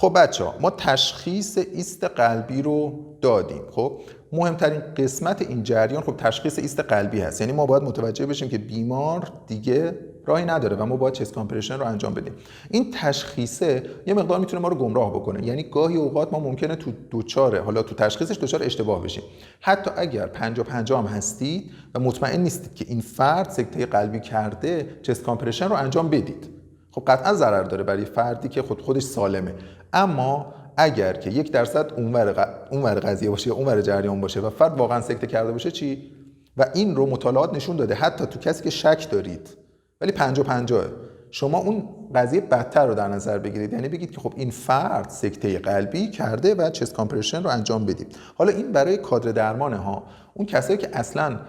خب بچه‌ها ما تشخیص ایست قلبی رو دادیم. خب مهمترین قسمت این جریان خب تشخیص ایست قلبی هست. یعنی ما باید متوجه بشیم که بیمار دیگه راهی نداره و ما باید چست کامپرشن رو انجام بدیم. این تشخیصه یه مقدار میتونه ما رو گمراه بکنه. یعنی گاهی اوقات ما ممکنه تو تشخیصش دچار اشتباه بشیم. حتی اگر 50-50 هم هستید و مطمئن نیستید که این فرد سکته قلبی کرده، چست کامپرشن رو انجام بدید. خب قطعا ضرر داره برای فردی که خودش سالمه. اما اگر که 1% اونور قضیه باشه یا اونور جریان باشه و فرد واقعا سکته کرده باشه چی؟ و این رو مطالعات نشون داده حتی تو کسی که شک دارید ولی 50-50 شما اون قضیه بدتر رو در نظر بگیرید، یعنی بگید که خب این فرد سکته قلبی کرده و چست کامپرشن رو انجام بدید. حالا این برای کادر درمانه ها، اون کسایی که اصلا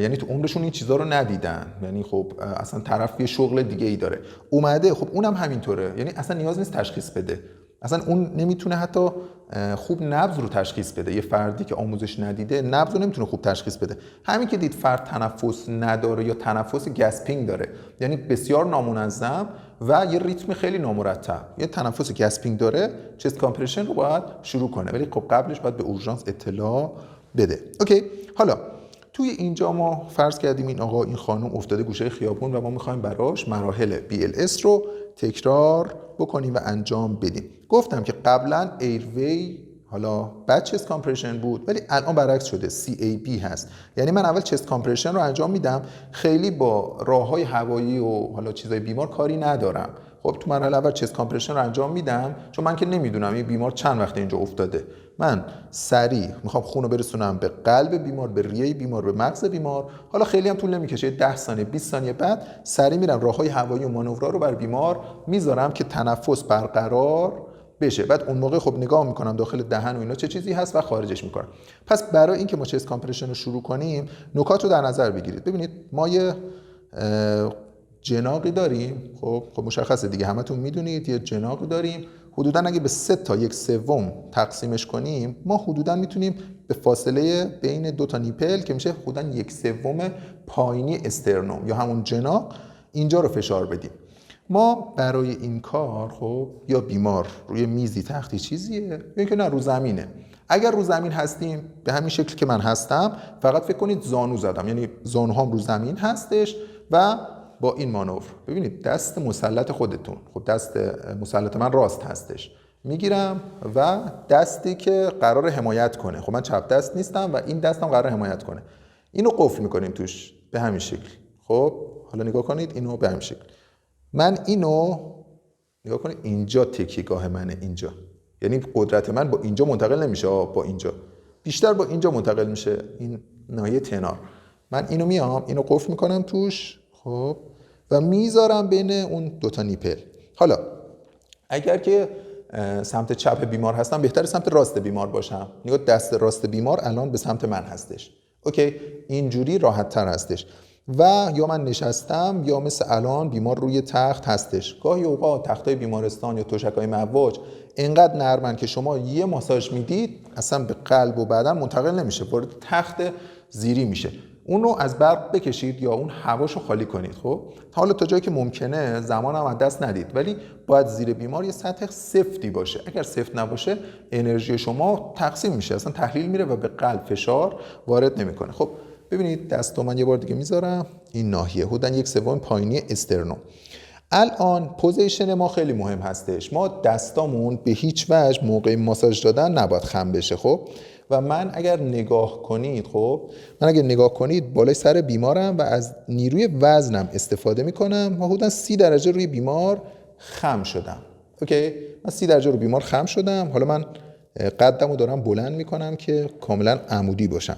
یعنی تو عمرشون این چیزا رو ندیدن، یعنی خب اصلا طرف یه شغل دیگه ای داره اومده، خب اونم همینطوره، یعنی اصلا نیاز نیست تشخیص بده، اصلا اون نمیتونه حتی خوب نبض رو تشخیص بده. یه فردی که آموزش ندیده نبض رو نمیتونه خوب تشخیص بده. همین که دید فرد تنفس نداره یا تنفس گسپینگ داره، یعنی بسیار نامنظم و یه ریتم خیلی نامرتب، یه تنفس گسپینگ داره، چست کامپرشن رو باید شروع کنه، ولی خب قبلش باید به اورژانس اطلاع بده. اوکی، حالا توی اینجا ما فرض کردیم این آقا این خانم افتاده گوشه خیابون و ما میخوایم براش مراحل BLS رو تکرار بکنیم و انجام بدیم. گفتم که قبلا ایروی حالا بعد چست کامپرشن بود ولی الان برعکس شده، CAB هست. یعنی من اول چست کامپرشن رو انجام میدم، خیلی با راههای هوایی و حالا چیزای بیمار کاری ندارم. خب تو مرحله اول چست کامپرشن رو انجام میدم چون من که نمیدونم این بیمار چند وقت اینجا افتاده. من سریع میخوام خون رو برسونم به قلب بیمار، به ریه بیمار، به مغز بیمار. حالا خیلی هم طول نمیکشه، 10 ثانیه 20 ثانیه بعد سریع میرم راههای هوایی و مانورها رو بر بیمار میذارم که تنفس برقرار بشه. بعد اون موقع خب نگاه میکنم داخل دهن و اینا چه چیزی هست و خارجش میکنم. پس برای اینکه ما چست کامپرشن رو شروع کنیم نکات رو در نظر بگیرید. ببینید ما یه جناقی داریم، خب مشخصه دیگه، همتون میدونید یه جناقی داریم. حدودا اگه به 3 تا 1/3 تقسیمش کنیم ما حدودا میتونیم به فاصله بین 2 تا نیپل که میشه حدودا 1/3 پایینی استرنوم یا همون جناق اینجا رو فشار بدیم. ما برای این کار خب یا بیمار روی میزی تختی چیزیه یا اینکه نه رو زمینه. اگر رو زمین هستیم به همین شکل که من هستم، فقط فکر کنید زانو زدم، یعنی زانوهام رو زمین هستش و با این مانور ببینید دست مسلط خودتون، خب دست مسلط من راست هستش، میگیرم و دستی که قرار حمایت کنه، خب من چپ دست نیستم و این دستم قرار حمایت کنه، اینو قفل میکنیم توش به همین شکل. خب حالا نگاه کنید اینو به همین شکل. من اینو نگاه کنید اینجا تکیهگاه منه، اینجا، یعنی قدرت من با اینجا منتقل نمیشه، با اینجا بیشتر با اینجا منتقل میشه، این ناحیه تنار. من اینو میام اینو قفل میکنم توش، خب و میذارم بین اون 2 تا نیپل. حالا اگر که سمت چپ بیمار هستم بهتره سمت راست بیمار باشم. نگاه دست راست بیمار الان به سمت من هستش. اوکی، اینجوری راحت تر هستش. و یا من نشستم یا مثل الان بیمار روی تخت هستش. گاهی اوقات تختای بیمارستان یا تشک‌های مواج اینقدر نرمن که شما یه ماساژ میدید اصلا به قلب و بدن منتقل نمیشه، وارد تخت زیری میشه. اون رو از برق بکشید یا اون هواشو خالی کنید. خب حالا تا جایی که ممکنه زمان هم از دست ندید، ولی باید زیر بیمار یه سطح سفتی باشه. اگر سفت نباشه انرژی شما تقسیم میشه، اصلا تحلیل میره و به قلب فشار وارد نمیکنه. خب ببینید دستو من یه بار دیگه میذارم این ناحیه حدوداً 1/3 پایینی استرنوم. الان پوزیشن ما خیلی مهم هستش. ما دستامون به هیچ وجه موقع ماساژ دادن نباید خم بشه. خب و من اگر نگاه کنید بالای سر بیمارم و از نیروی وزنم استفاده میکنم. ما حدوداً 30 درجه روی بیمار خم شدم. اوکی، من 30 درجه روی بیمار خم شدم. حالا من قدمو دارم بلند میکنم که کاملا عمودی باشم.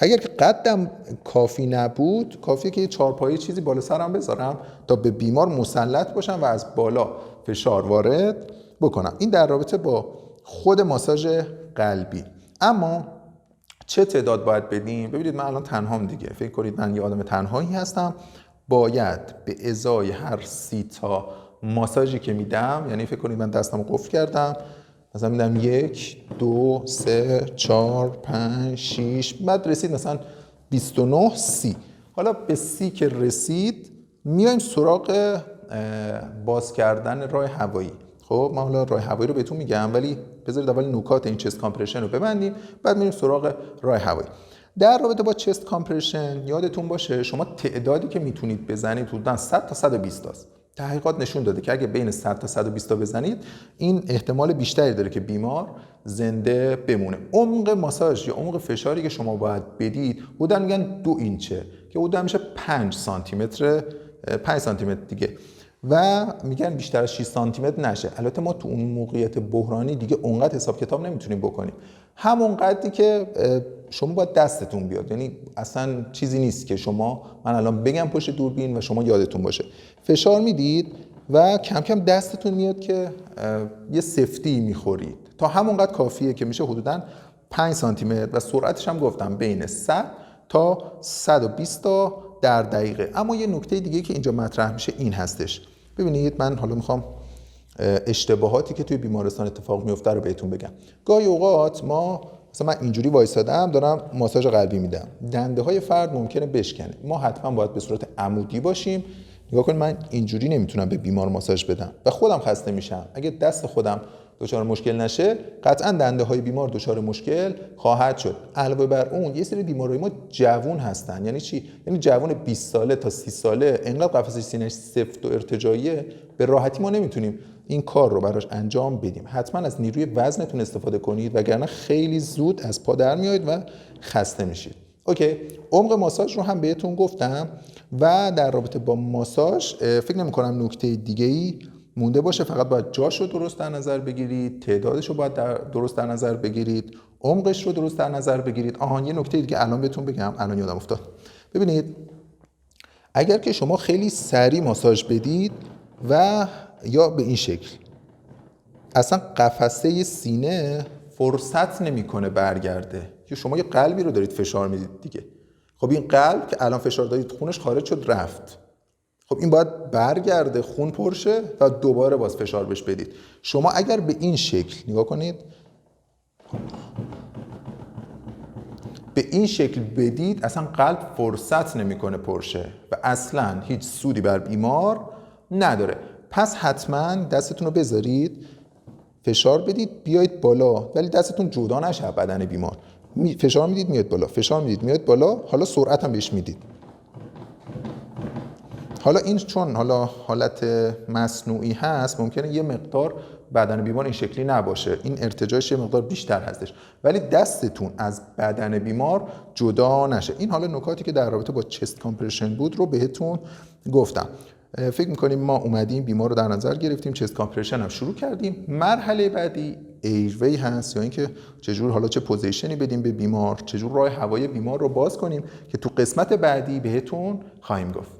اگر که قدم کافی نبود، کافیه که یه چارپایه چیزی بالا سرم بذارم تا به بیمار مسلط باشم و از بالا فشار وارد بکنم. این در رابطه با خود ماساژ قلبی. اما چه تعداد باید بدیم؟ ببینید من الان تنهام دیگه، فکر کنید من یه آدم تنهایی هستم، باید به ازای هر 30 تا ماساژی که میدم، یعنی فکر کنید من دستمو قفل کردم، مثلا میدم 1 2 3 4 5 6 بعد رسید مثلا 29 30. حالا به 30 که رسید میایم سراغ باز کردن راه هوایی. خب ما حالا راه هوایی رو بهتون میگم، ولی بذارید اول نکات این چست کامپرشن رو ببندیم، بعد میریم سراغ راه هوایی. در رابطه با چست کامپرشن یادتون باشه شما تعدادی که میتونید بزنید حدوداً 100 تا 120 است. تحقیقات نشون داده که اگه بین 100 تا 120 تا بزنید این احتمال بیشتری داره که بیمار زنده بمونه. عمق ماساژ یا عمق فشاری که شما باید بدید حدوداً میگن 2 اینچه که حدوداً میشه 5 سانتی متر، 5 سانتی متر دیگه، و میگن بیشتر از 6 سانتی متر نشه. البته ما تو اون موقعیت بحرانی دیگه اونقدر حساب کتاب نمیتونیم بکنیم، همون قدری که شما باید دستتون بیاد. یعنی اصلا چیزی نیست که شما من الان بگم پشت دوربین و شما یادتون باشه. فشار میدید و کم کم دستتون میاد که یه سفتی میخورید، تا همونقدر کافیه که میشه حدوداً 5 سانتی متر و سرعتش هم گفتم بین 100 تا 120 تا در دقیقه. اما یه نکته دیگه که اینجا مطرح میشه این هستش. ببینید من حالا میخوام اشتباهاتی که توی بیمارستان اتفاق میفته رو بهتون بگم. گاهی اوقات ما مثلا من اینجوری وایسادم دارم ماساژ قلبی میدم، دنده های فرد ممکنه بشکنه، ما حتما باید به صورت عمودی باشیم. نگاه کن من اینجوری نمیتونم به بیمار ماساژ بدم و خودم خسته میشم. اگه دست خودم دچار مشکل نشه قطعا دنده های بیمار دچار مشکل خواهد شد. علاوه بر اون یه سری بیمارای ما جوون هستن. یعنی چی؟ یعنی جوون 20 ساله تا 30 ساله انقدر قفسه سینه‌اش سفت و ارتجاعیه به راحتی ما نمیتونیم این کار رو براش انجام بدیم. حتما از نیروی وزنتون استفاده کنید وگرنه خیلی زود از پا در میایید و خسته میشید. اوکی، عمق ماساژ رو هم بهتون گفتم و در رابطه با ماساژ فکر نمی‌کنم نکته دیگه‌ای مونده باشه. فقط باید جاش رو درست در نظر بگیرید، تعدادش رو باید درست در نظر بگیرید، عمقش رو درست در نظر بگیرید. یه نکته دیگه الان بهتون بگم، الان یادم افتاد. ببینید اگر که شما خیلی سریع ماساژ بدید و یا به این شکل اصلا قفسه سینه فرصت نمیکنه برگرده، یا شما یه قلبی رو دارید فشار میدید دیگه. خب این قلب که الان فشار دادید خونش خارج شد رفت، خب این باید برگرده خون پرشه و دوباره باز فشار بهش بدید. شما اگر به این شکل نگاه کنید، به این شکل بدید اصلا قلب فرصت نمیکنه پرشه و اصلا هیچ سودی بر بیمار نداره. پس حتما دستتون رو بذارید فشار بدید بیایید بالا، ولی دستتون جدا نشه بدن بیمار. فشار میدید میاد بالا، فشار میدید میاد بالا، حالا سرعت هم بهش میدید. حالا این چون حالا حالت مصنوعی هست ممکنه یه مقدار بدن بیمار این شکلی نباشه، این ارتجاعش یه مقدار بیشتر هستش، ولی دستتون از بدن بیمار جدا نشه. این حالا نکاتی که در رابطه با چست کامپرشن بود رو بهتون گفتم. فکر میکنیم ما اومدیم بیمار رو در نظر گرفتیم، چست کامپرشن هم شروع کردیم. مرحله بعدی ایروی هست، یا اینکه چجور حالا چه پوزیشنی بدیم به بیمار، چجور راه هوایی بیمار رو باز کنیم که تو قسمت بعدی بهتون خواهیم گفت.